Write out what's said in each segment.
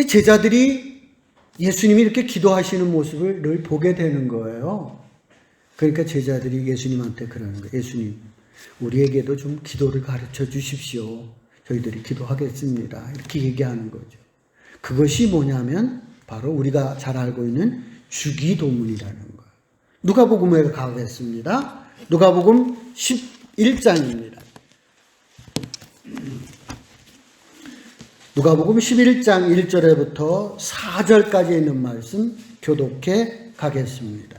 제자들이 예수님이 이렇게 기도하시는 모습을 늘 보게 되는 거예요. 그러니까 제자들이 예수님한테 그러는 거예요. 예수님, 우리에게도 좀 기도를 가르쳐 주십시오. 저희들이 기도하겠습니다. 이렇게 얘기하는 거죠. 그것이 뭐냐면 바로 우리가 잘 알고 있는 주기도문이라는 거예요. 누가복음에 가겠습니다. 누가복음 11장입니다. 누가복음 11장 1절에부터 4절까지 있는 말씀 교독해 가겠습니다.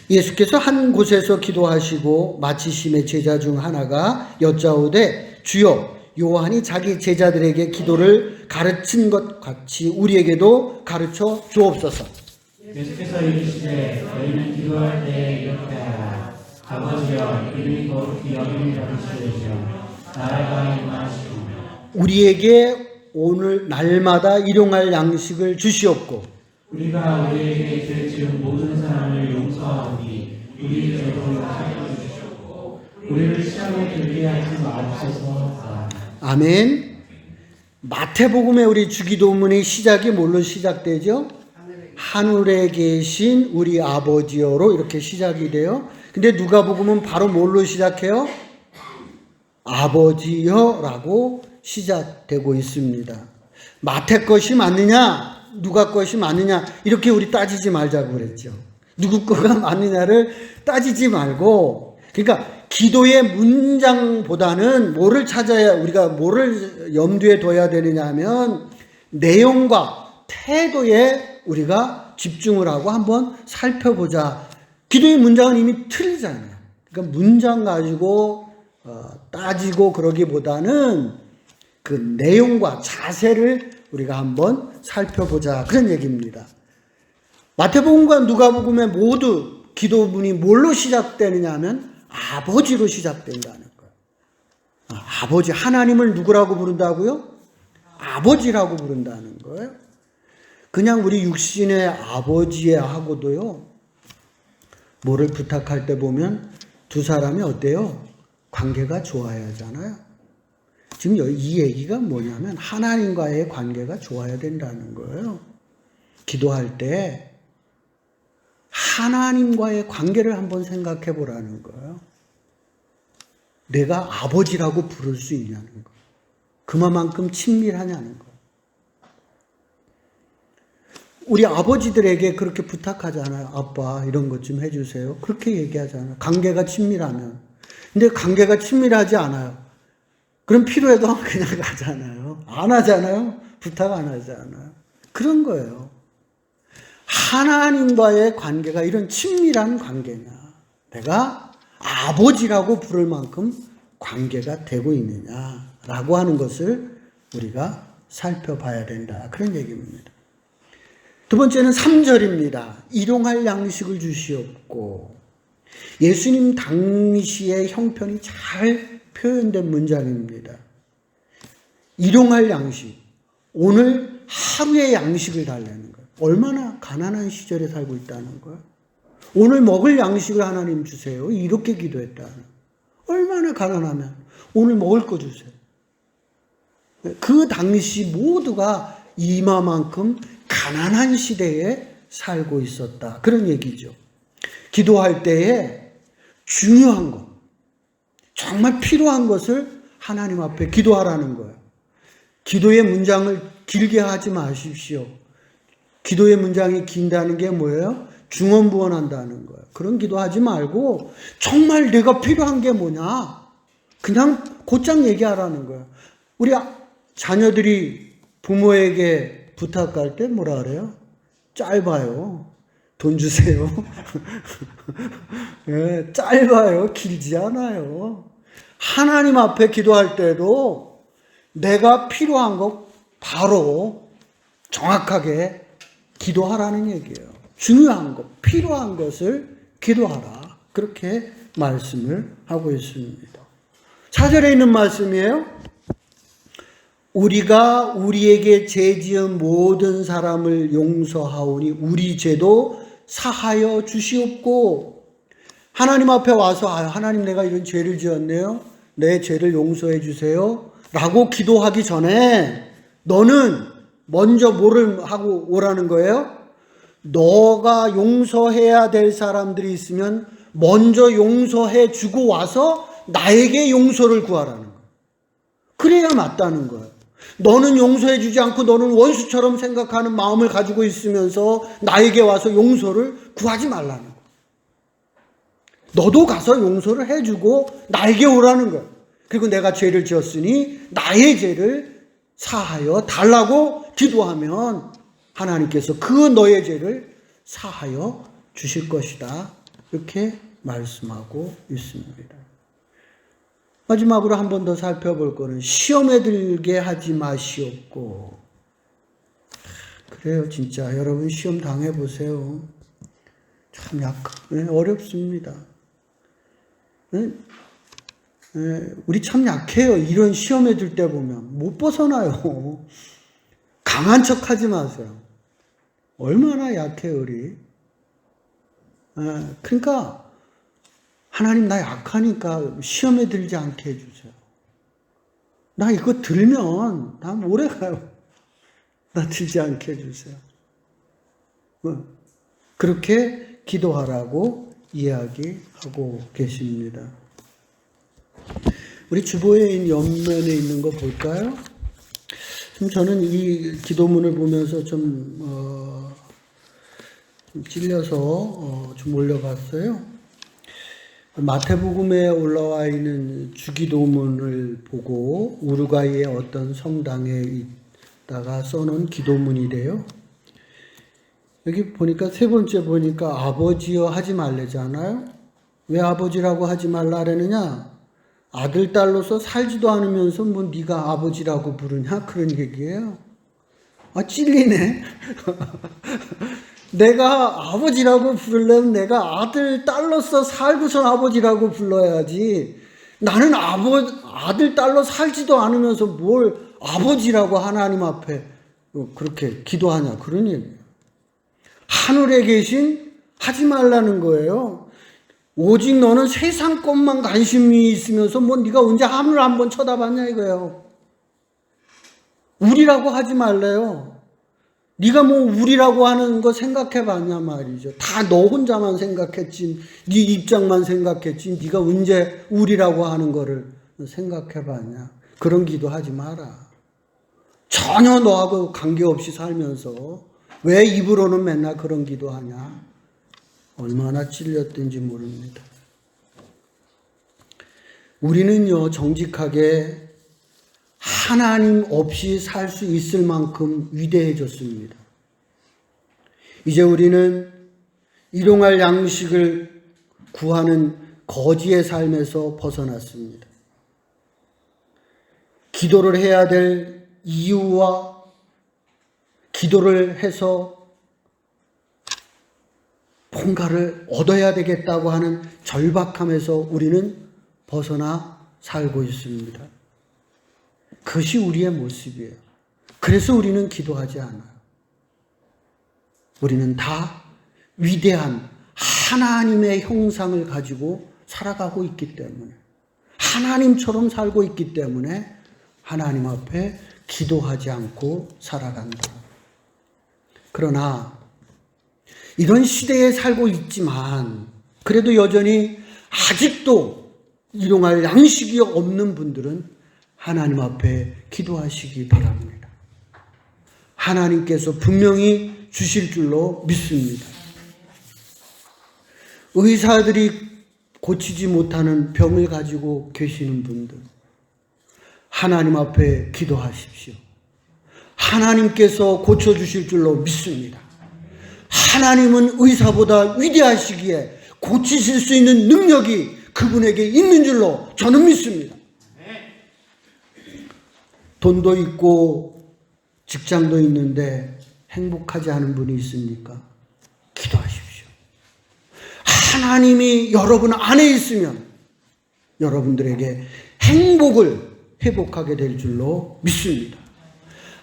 예수께서 한 곳에서 기도하시고 마치심에 제자 중 하나가 여짜오되 주여 요한이 자기 제자들에게 기도를 가르친 것 같이 우리에게도 가르쳐 주옵소서. 예수께서 이르시되 너희는 기도할 때 이렇게 하라. 아버지여 이름이 거룩히 여김을 받으시오며 나라가 임하시오며 우리에게 오늘 날마다 일용할 양식을 주시옵고 우리가 우리에게 죄 지은 모든 사람을 용서하오니 우리 죄도 사하여 주시옵고 우리를 시험에 들게 하지 마옵소서. 아멘. 마태복음의 우리 주기도문의 시작이 뭘로 시작되죠? 하늘에 계신 우리 아버지여로 이렇게 시작이 돼요. 근데 누가복음은 바로 뭘로 시작해요? 아버지여라고 시작되고 있습니다. 마태 것이 맞느냐, 누가 것이 맞느냐 이렇게 우리 따지지 말자고 그랬죠. 누구 거가 맞느냐를 따지지 말고, 그러니까 기도의 문장보다는 뭐를 찾아야, 우리가 뭐를 염두에 둬야 되느냐 하면 내용과 태도에 우리가 집중을 하고 한번 살펴보자. 기도의 문장은 이미 틀리잖아요. 그러니까 문장 가지고 따지고 그러기보다는 그 내용과 자세를 우리가 한번 살펴보자, 그런 얘기입니다. 마태복음과 누가복음에 모두 기도문이 뭘로 시작되느냐 하면 아버지로 시작된다는 거예요. 아버지, 하나님을 누구라고 부른다고요? 아버지라고 부른다는 거예요. 그냥 우리 육신의 아버지하고도요, 뭐를 부탁할 때 보면 두 사람이 어때요? 관계가 좋아야 하잖아요. 지금 이 얘기가 뭐냐면 하나님과의 관계가 좋아야 된다는 거예요. 기도할 때 하나님과의 관계를 한번 생각해 보라는 거예요. 내가 아버지라고 부를 수 있냐는 거예요. 그만큼 친밀하냐는 거예요. 우리 아버지들에게 그렇게 부탁하잖아요. 아빠 이런 것 좀 해주세요. 그렇게 얘기하잖아요. 관계가 친밀하면. 근데 관계가 친밀하지 않아요. 그럼 필요해도 그냥 가잖아요. 안 하잖아요. 부탁 안 하잖아요. 그런 거예요. 하나님과의 관계가 이런 친밀한 관계냐, 내가 아버지라고 부를 만큼 관계가 되고 있느냐라고 하는 것을 우리가 살펴봐야 된다, 그런 얘기입니다. 두 번째는 3절입니다. 일용할 양식을 주시옵고. 예수님 당시의 형편이 잘 표현된 문장입니다. 일용할 양식, 오늘 하루의 양식을 달라는 거예요. 얼마나 가난한 시절에 살고 있다는 거예요. 오늘 먹을 양식을 하나님 주세요, 이렇게 기도했다는 거예요. 얼마나 가난하면 오늘 먹을 거 주세요. 그 당시 모두가 이마만큼 가난한 시대에 살고 있었다, 그런 얘기죠. 기도할 때에 중요한 것, 정말 필요한 것을 하나님 앞에 기도하라는 거예요. 기도의 문장을 길게 하지 마십시오. 기도의 문장이 긴다는 게 뭐예요? 중언부언한다는 거예요. 그런 기도하지 말고 정말 내가 필요한 게 뭐냐, 그냥 곧장 얘기하라는 거예요. 우리 자녀들이 부모에게 부탁할 때 뭐라 그래요? 짧아요. 돈 주세요. 네, 짧아요. 길지 않아요. 하나님 앞에 기도할 때도 내가 필요한 것 바로 정확하게 기도하라는 얘기예요. 중요한 것, 필요한 것을 기도하라, 그렇게 말씀을 하고 있습니다. 4절에 있는 말씀이에요. 우리가 우리에게 죄 지은 모든 사람을 용서하오니 우리 죄도 사하여 주시옵고. 하나님 앞에 와서 하나님 내가 이런 죄를 지었네요, 내 죄를 용서해 주세요 라고 기도하기 전에 너는 먼저 뭐를 하고 오라는 거예요? 너가 용서해야 될 사람들이 있으면 먼저 용서해 주고 와서 나에게 용서를 구하라는 거예요. 그래야 맞다는 거예요. 너는 용서해 주지 않고 너는 원수처럼 생각하는 마음을 가지고 있으면서 나에게 와서 용서를 구하지 말라는 거예요. 너도 가서 용서를 해주고 나에게 오라는 거예요. 그리고 내가 죄를 지었으니 나의 죄를 사하여 달라고 기도하면 하나님께서 그 너의 죄를 사하여 주실 것이다. 이렇게 말씀하고 있습니다. 마지막으로 한 번 더 살펴볼 거는 시험에 들게 하지 마시옵고. 그래요. 진짜 여러분 시험 당해보세요. 참 어렵습니다. 우리 참 약해요. 이런 시험에 들 때 보면 못 벗어나요. 강한 척 하지 마세요. 얼마나 약해요, 우리. 그러니까 하나님 나 약하니까 시험에 들지 않게 해주세요. 나 이거 들면 나 오래 가요. 나 들지 않게 해주세요. 그렇게 기도하라고 이야기하고 계십니다. 우리 주보에 옆면에 있는 거 볼까요? 저는 이 기도문을 보면서 좀 찔려서 좀 올려봤어요. 마태복음에 올라와 있는 주기도문을 보고 우루과이의 어떤 성당에 있다가 써놓은 기도문이래요. 여기 보니까 세 번째 보니까 아버지여 하지 말래잖아요. 왜 아버지라고 하지 말라라느냐? 아들 딸로서 살지도 않으면서 뭐 네가 아버지라고 부르냐? 그런 얘기예요. 찔리네. 내가 아버지라고 부르려면 내가 아들 딸로서 살고선 아버지라고 불러야지. 나는 아들 딸로 살지도 않으면서 뭘 아버지라고 하나님 앞에 그렇게 기도하냐? 그런 얘기예요. 하늘에 계신 하지 말라는 거예요. 오직 너는 세상 것만 관심이 있으면서 뭐 네가 언제 하늘 한번 쳐다봤냐 이거예요. 우리라고 하지 말래요. 네가 뭐 우리라고 하는 거 생각해봤냐 말이죠. 다 너 혼자만 생각했지, 네 입장만 생각했지, 네가 언제 우리라고 하는 거를 생각해봤냐. 그런 기도하지 마라. 전혀 너하고 관계없이 살면서 왜 입으로는 맨날 그런 기도하냐. 얼마나 찔렸든지 모릅니다. 우리는요, 정직하게 하나님 없이 살 수 있을 만큼 위대해졌습니다. 이제 우리는 일용할 양식을 구하는 거지의 삶에서 벗어났습니다. 기도를 해야 될 이유와 기도를 해서 뭔가를 얻어야 되겠다고 하는 절박함에서 우리는 벗어나 살고 있습니다. 그것이 우리의 모습이에요. 그래서 우리는 기도하지 않아요. 우리는 다 위대한 하나님의 형상을 가지고 살아가고 있기 때문에, 하나님처럼 살고 있기 때문에 하나님 앞에 기도하지 않고 살아간다. 그러나 이런 시대에 살고 있지만 그래도 여전히 아직도 일용할 양식이 없는 분들은 하나님 앞에 기도하시기 바랍니다. 하나님께서 분명히 주실 줄로 믿습니다. 의사들이 고치지 못하는 병을 가지고 계시는 분들, 하나님 앞에 기도하십시오. 하나님께서 고쳐주실 줄로 믿습니다. 하나님은 의사보다 위대하시기에 고치실 수 있는 능력이 그분에게 있는 줄로 저는 믿습니다. 돈도 있고 직장도 있는데 행복하지 않은 분이 있습니까? 기도하십시오. 하나님이 여러분 안에 있으면 여러분들에게 행복을 회복하게 될 줄로 믿습니다.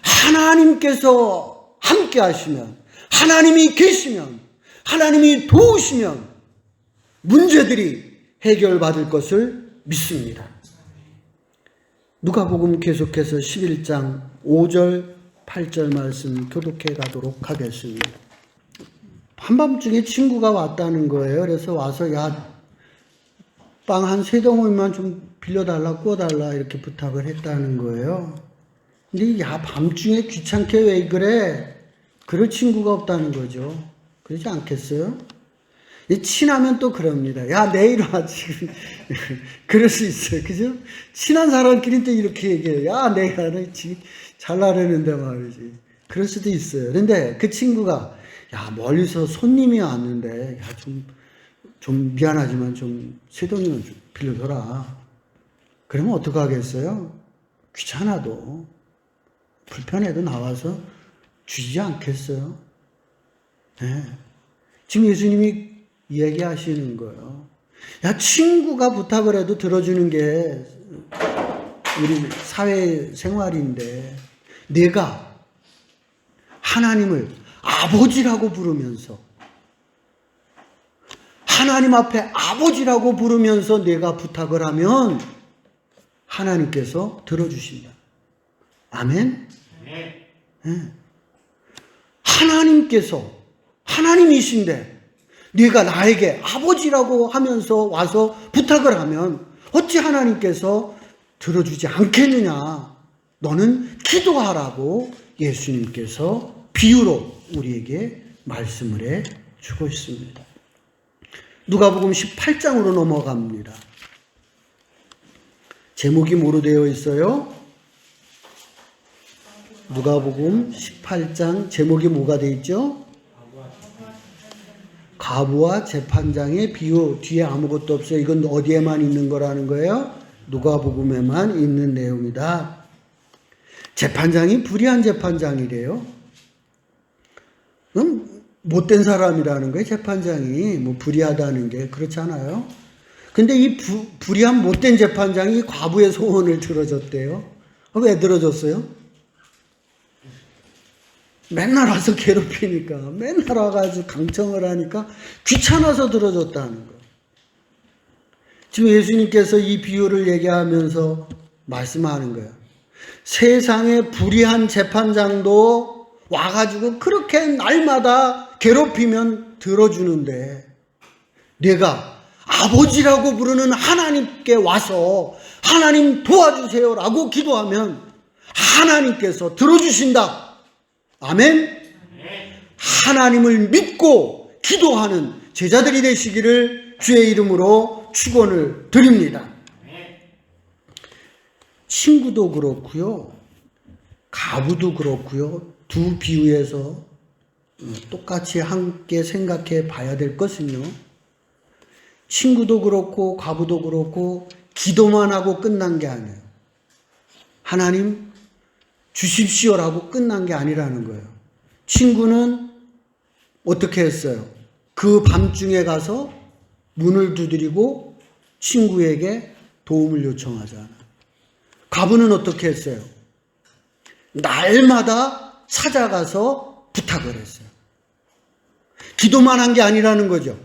하나님께서 함께 하시면, 하나님이 계시면, 하나님이 도우시면 문제들이 해결받을 것을 믿습니다. 누가복음 계속해서 11장 5절 8절 말씀 교독해 가도록 하겠습니다. 한밤중에 친구가 왔다는 거예요. 그래서 와서 야, 빵 한 3덩어리만 좀 빌려달라, 구워달라 이렇게 부탁을 했다는 거예요. 근데 야, 밤중에 귀찮게 왜 그래? 그럴 친구가 없다는 거죠. 그러지 않겠어요? 친하면 또 그럽니다. 야, 내일 와, 지금. 그럴 수 있어요. 그죠? 친한 사람끼리는 또 이렇게 얘기해요. 야, 내일 와, 지금 잘 나르는데 말이지. 그럴 수도 있어요. 그런데 그 친구가, 야, 멀리서 손님이 왔는데, 야, 좀 미안하지만 좀 3동이만 좀 빌려줘라. 그러면 어떡하겠어요? 귀찮아도, 불편해도 나와서 주지 않겠어요? 네. 지금 예수님이 얘기하시는 거예요. 야, 친구가 부탁을 해도 들어주는 게 우리 사회 생활인데, 내가 하나님을 아버지라고 부르면서, 하나님 앞에 아버지라고 부르면서 내가 부탁을 하면 하나님께서 들어주신다. 아멘? 네. 하나님께서, 하나님이신데 네가 나에게 아버지라고 하면서 와서 부탁을 하면 어찌 하나님께서 들어주지 않겠느냐. 너는 기도하라고 예수님께서 비유로 우리에게 말씀을 해 주고 있습니다. 누가복음 18장으로 넘어갑니다. 제목이 뭐로 되어 있어요? 누가복음 18장 제목이 뭐가 되어 있죠? 과부와 재판장의 비유. 뒤에 아무것도 없어요. 이건 어디에만 있는 거라는 거예요? 누가복음에만 있는 내용이다. 재판장이 불의한 재판장이래요. 못된 사람이라는 거예요. 재판장이 뭐 불의하다는 게 그렇지 않아요? 근데 이 불의한 못된 재판장이 과부의 소원을 들어줬대요. 왜 들어줬어요? 맨날 와서 괴롭히니까, 맨날 와가지고 강청을 하니까 귀찮아서 들어줬다는 거예요. 지금 예수님께서 이 비유를 얘기하면서 말씀하는 거예요. 세상에 불의한 재판장도 와가지고 그렇게 날마다 괴롭히면 들어주는데, 내가 아버지라고 부르는 하나님께 와서 하나님 도와주세요라고 기도하면 하나님께서 들어주신다. 아멘? 하나님을 믿고 기도하는 제자들이 되시기를 주의 이름으로 축원을 드립니다. 친구도 그렇고요, 가부도 그렇고요, 두 비유에서 똑같이 함께 생각해 봐야 될 것은요, 친구도 그렇고 가부도 그렇고 기도만 하고 끝난 게 아니에요. 하나님 주십시오라고 끝난 게 아니라는 거예요. 친구는 어떻게 했어요? 그 밤중에 가서 문을 두드리고 친구에게 도움을 요청하잖아요. 가부는 어떻게 했어요? 날마다 찾아가서 부탁을 했어요. 기도만 한 게 아니라는 거죠.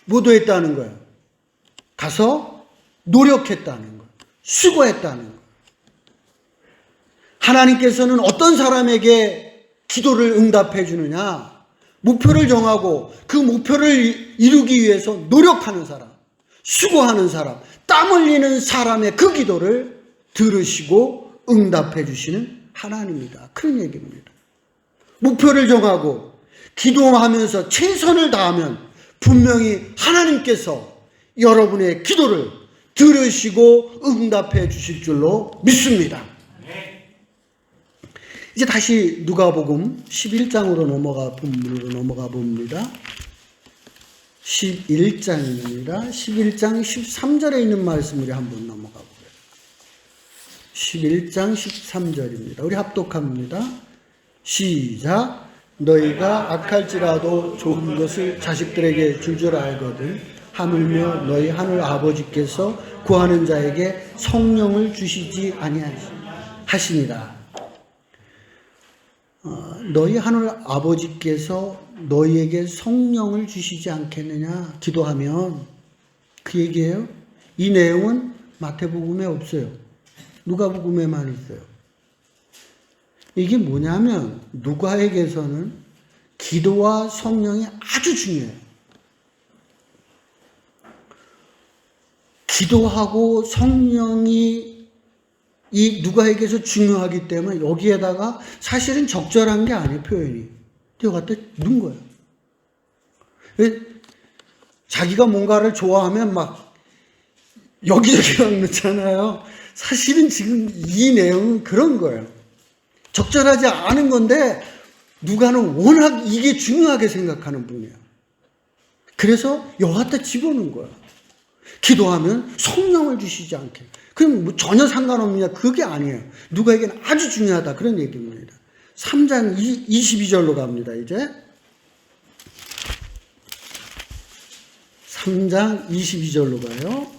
뭐도 했다는 거예요. 가서 노력했다는 거예요. 수고했다는 거예요. 하나님께서는 어떤 사람에게 기도를 응답해 주느냐? 목표를 정하고 그 목표를 이루기 위해서 노력하는 사람, 수고하는 사람, 땀 흘리는 사람의 그 기도를 들으시고 응답해 주시는 하나님이다. 그런 얘기입니다. 목표를 정하고 기도하면서 최선을 다하면 분명히 하나님께서 여러분의 기도를 들으시고 응답해 주실 줄로 믿습니다. 이제 다시 누가복음 11장으로 넘어가 봅니다. 11장입니다. 11장 13절에 있는 말씀을 한번 넘어가 보게요. 11장 13절입니다. 우리 합독합니다. 시작. 너희가 악할지라도 좋은 것을 자식들에게 줄 알거든 하물며 너희 하늘 아버지께서 구하는 자에게 성령을 주시지 아니하시니라. 너희 하늘 아버지께서 너희에게 성령을 주시지 않겠느냐 기도하면, 그 얘기예요. 이 내용은 마태복음에 없어요. 누가복음에만 있어요. 이게 뭐냐면 누가에게서는 기도와 성령이 아주 중요해요. 기도하고 성령이 이 누가에게서 중요하기 때문에 여기에다가 사실은 적절한 게 아니에요, 표현이. 이거 갖다 넣은 거예요. 자기가 뭔가를 좋아하면 막 여기저기 막 넣잖아요. 사실은 지금 이 내용은 그런 거예요. 적절하지 않은 건데 누가는 워낙 이게 중요하게 생각하는 분이에요. 그래서 여기 갖다 집어넣은 거예요. 기도하면 성령을 주시지 않게. 그럼 뭐 전혀 상관없느냐? 그게 아니에요. 누가에게는 아주 중요하다. 그런 얘기입니다. 3장 22절로 갑니다. 이제 3장 22절로 가요.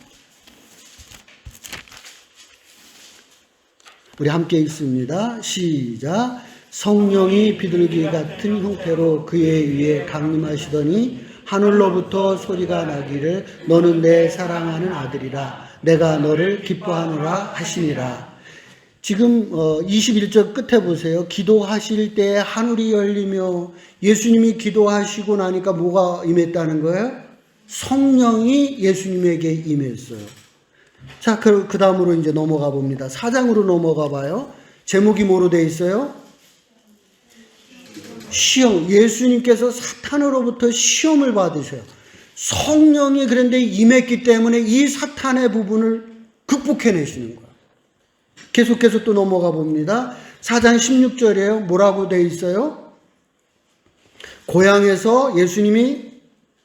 우리 함께 읽습니다. 시작. 성령이 비둘기 같은 형태로 그의 위에 강림하시더니 하늘로부터 소리가 나기를 너는 내 사랑하는 아들이라 내가 너를 기뻐하노라 하시니라. 지금 21절 끝에 보세요. 기도하실 때 하늘이 열리며 예수님이 기도하시고 나니까 뭐가 임했다는 거예요? 성령이 예수님에게 임했어요. 자, 그 다음으로 이제 넘어가 봅니다. 4장으로 넘어가 봐요. 제목이 뭐로 되어 있어요? 시험. 예수님께서 사탄으로부터 시험을 받으셔요. 성령이 그런데 임했기 때문에 이 사탄의 부분을 극복해내시는 거예요. 계속해서 또 넘어가 봅니다. 4장 16절이에요. 뭐라고 되어 있어요? 고향에서 예수님이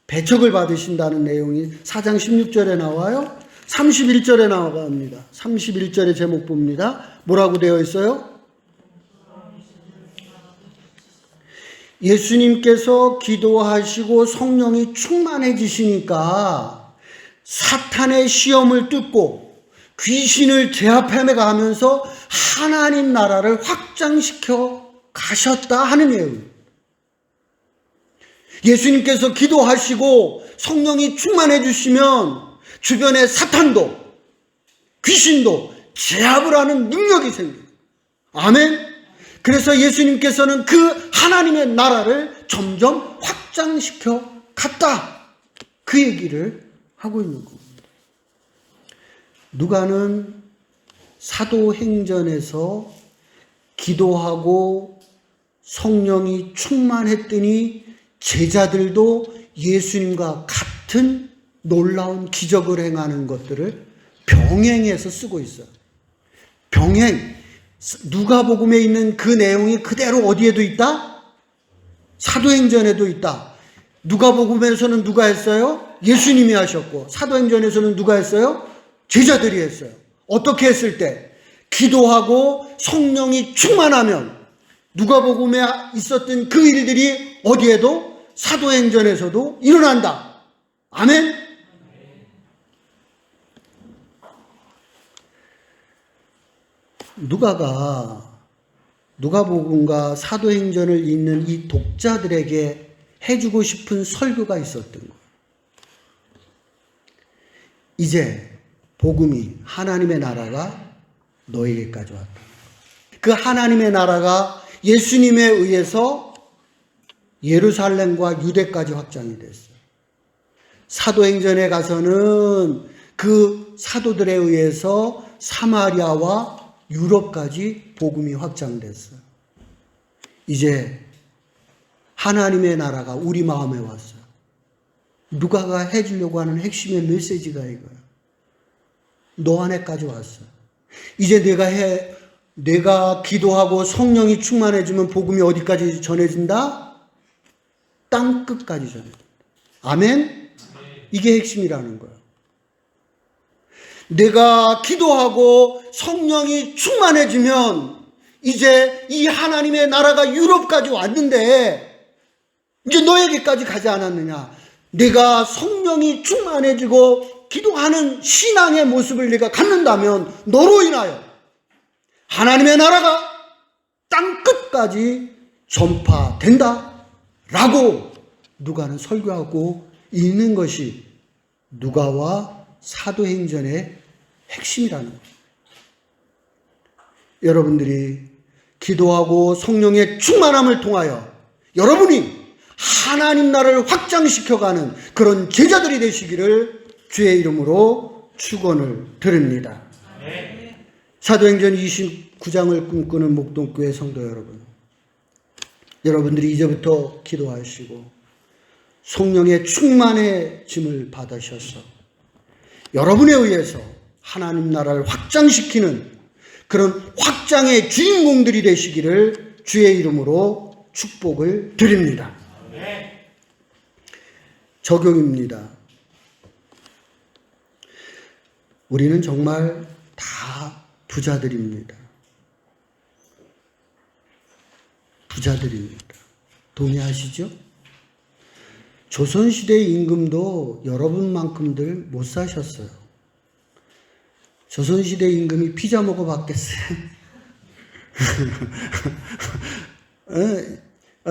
배척을 받으신다는 내용이 4장 16절에 나와요. 31절에 나갑니다. 31절의 제목 봅니다. 뭐라고 되어 있어요? 예수님께서 기도하시고 성령이 충만해지시니까 사탄의 시험을 뚫고 귀신을 제압해 가면서 하나님 나라를 확장시켜 가셨다 하는 내용. 예수님께서 기도하시고 성령이 충만해 주시면 주변의 사탄도 귀신도 제압을 하는 능력이 생겨요. 아멘. 그래서 예수님께서는 그 하나님의 나라를 점점 확장시켜 갔다. 그 얘기를 하고 있는 겁니다. 누가는 사도행전에서 기도하고 성령이 충만했더니 제자들도 예수님과 같은 놀라운 기적을 행하는 것들을 병행해서 쓰고 있어요. 병행. 누가복음에 있는 그 내용이 그대로 어디에도 있다? 사도행전에도 있다. 누가복음에서는 누가 했어요? 예수님이 하셨고, 사도행전에서는 누가 했어요? 제자들이 했어요. 어떻게 했을 때? 기도하고 성령이 충만하면 누가복음에 있었던 그 일들이 어디에도? 사도행전에서도 일어난다. 아멘? 누가복음과 사도행전을 읽는 이 독자들에게 해주고 싶은 설교가 있었던 거예요. 이제 복음이 하나님의 나라가 너에게까지 왔다. 그 하나님의 나라가 예수님에 의해서 예루살렘과 유대까지 확장이 됐어요. 사도행전에 가서는 그 사도들에 의해서 사마리아와 유럽까지 복음이 확장됐어요. 이제 하나님의 나라가 우리 마음에 왔어요. 누가가 해주려고 하는 핵심의 메시지가 이거예요. 너 안에까지 왔어요. 이제 내가 기도하고 성령이 충만해지면 복음이 어디까지 전해진다? 땅 끝까지 전해진다. 아멘? 이게 핵심이라는 거예요. 내가 기도하고 성령이 충만해지면 이제 이 하나님의 나라가 유럽까지 왔는데 이제 너에게까지 가지 않았느냐. 내가 성령이 충만해지고 기도하는 신앙의 모습을 내가 갖는다면 너로 인하여 하나님의 나라가 땅 끝까지 전파된다 라고 누가는 설교하고 있는 것이 누가와 사도행전의 핵심이라는 거예요. 여러분들이 기도하고 성령의 충만함을 통하여 여러분이 하나님 나라를 확장시켜가는 그런 제자들이 되시기를 주의 이름으로 축원을 드립니다. 사도행전 29장을 꿈꾸는 목동교회 성도 여러분, 여러분들이 이제부터 기도하시고 성령의 충만해짐을 받으셔서 여러분에 의해서 하나님 나라를 확장시키는 그런 확장의 주인공들이 되시기를 주의 이름으로 축복을 드립니다. 적용입니다. 우리는 정말 다 부자들입니다. 부자들입니다. 동의하시죠? 조선시대의 임금도 여러분만큼들 못 사셨어요. 조선시대 임금이 피자 먹어봤겠어요?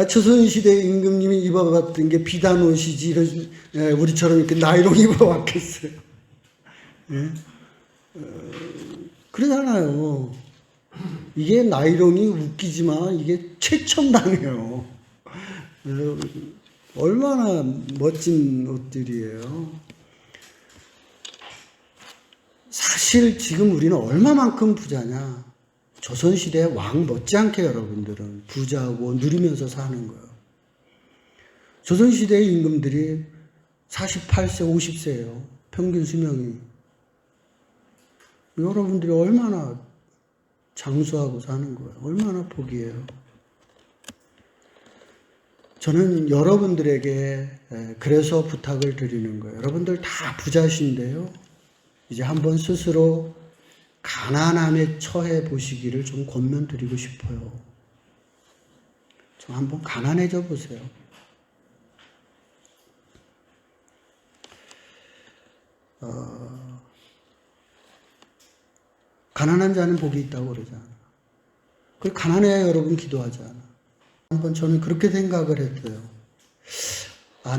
조선시대 임금님이 입어봤던 게 비단 옷이지, 우리처럼 이렇게 나이롱 입어봤겠어요? 그러잖아요. 이게 나이롱이 웃기지만 이게 최첨단이에요. 얼마나 멋진 옷들이에요. 사실 지금 우리는 얼마만큼 부자냐. 조선시대 왕 못지않게 여러분들은 부자고 누리면서 사는 거예요. 조선시대의 임금들이 48세, 50세예요. 평균 수명이. 여러분들이 얼마나 장수하고 사는 거예요. 얼마나 복이에요. 저는 여러분들에게 그래서 부탁을 드리는 거예요. 여러분들 다 부자신데요. 이제 한번 스스로 가난함에 처해 보시기를 좀 권면드리고 싶어요. 좀 한번 가난해져 보세요. 가난한 자는 복이 있다고 그러잖아. 그 가난해야 여러분 기도하잖아. 한번 저는 그렇게 생각을 했어요.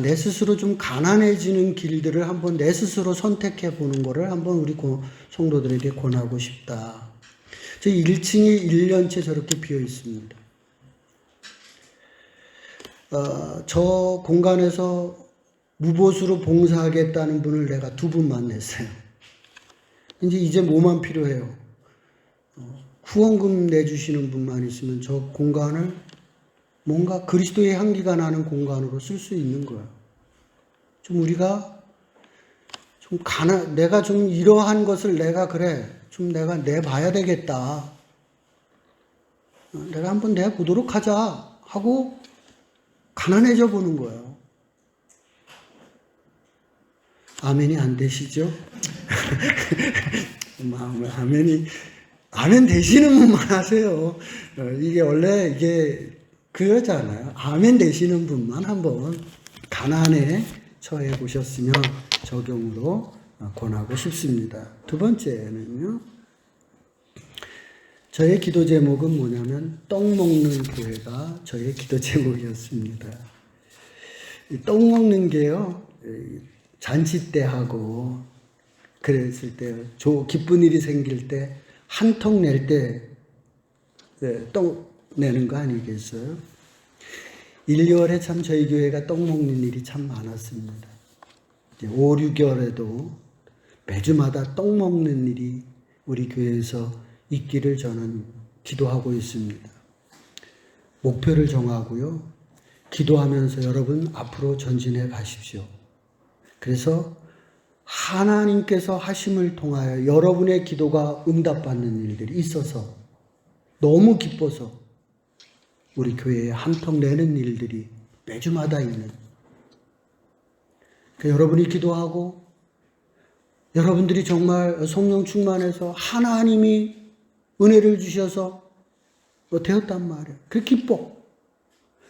내 스스로 좀 가난해지는 길들을 한번 내 스스로 선택해 보는 거를 한번 우리 성도들에게 권하고 싶다. 저 1층이 1년째 저렇게 비어 있습니다. 저 공간에서 무보수로 봉사하겠다는 분을 내가 2분 만났어요. 이제 뭐만 필요해요? 후원금 내주시는 분만 있으면 저 공간을 뭔가 그리스도의 향기가 나는 공간으로 쓸 수 있는 거예요. 좀 우리가 좀 내가 좀 이러한 것을 내가 내가 내봐야 되겠다. 내가 한번 내보도록 하자 하고 가난해져 보는 거예요. 아멘이 안 되시죠? 아멘 되시는 분만 하세요. 이게 원래 그러잖아요. 아멘 되시는 분만 한번 가난에 처해 보셨으면 적용으로 권하고 싶습니다. 2번째는요. 저의 기도 제목은 뭐냐면 떡 먹는 교회가 저의 기도 제목이었습니다. 떡 먹는 게요. 잔치 때 하고 그랬을 때 기쁜 일이 생길 때 한턱 낼 때 떡 내는 거 아니겠어요? 1, 2월에 참 저희 교회가 떡 먹는 일이 참 많았습니다. 5, 6월에도 매주마다 떡 먹는 일이 우리 교회에서 있기를 저는 기도하고 있습니다. 목표를 정하고요. 기도하면서 여러분 앞으로 전진해 가십시오. 그래서 하나님께서 하심을 통하여 여러분의 기도가 응답받는 일들이 있어서 너무 기뻐서 우리 교회에 한턱 내는 일들이 매주마다 있는. 여러분이 기도하고 여러분들이 정말 성령 충만해서 하나님이 은혜를 주셔서 되었단 말이에요. 그 기뻐.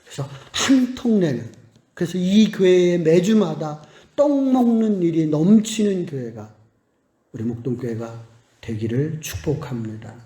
그래서 한턱 내는. 그래서 이 교회에 매주마다 떡 먹는 일이 넘치는 교회가 우리 목동교회가 되기를 축복합니다.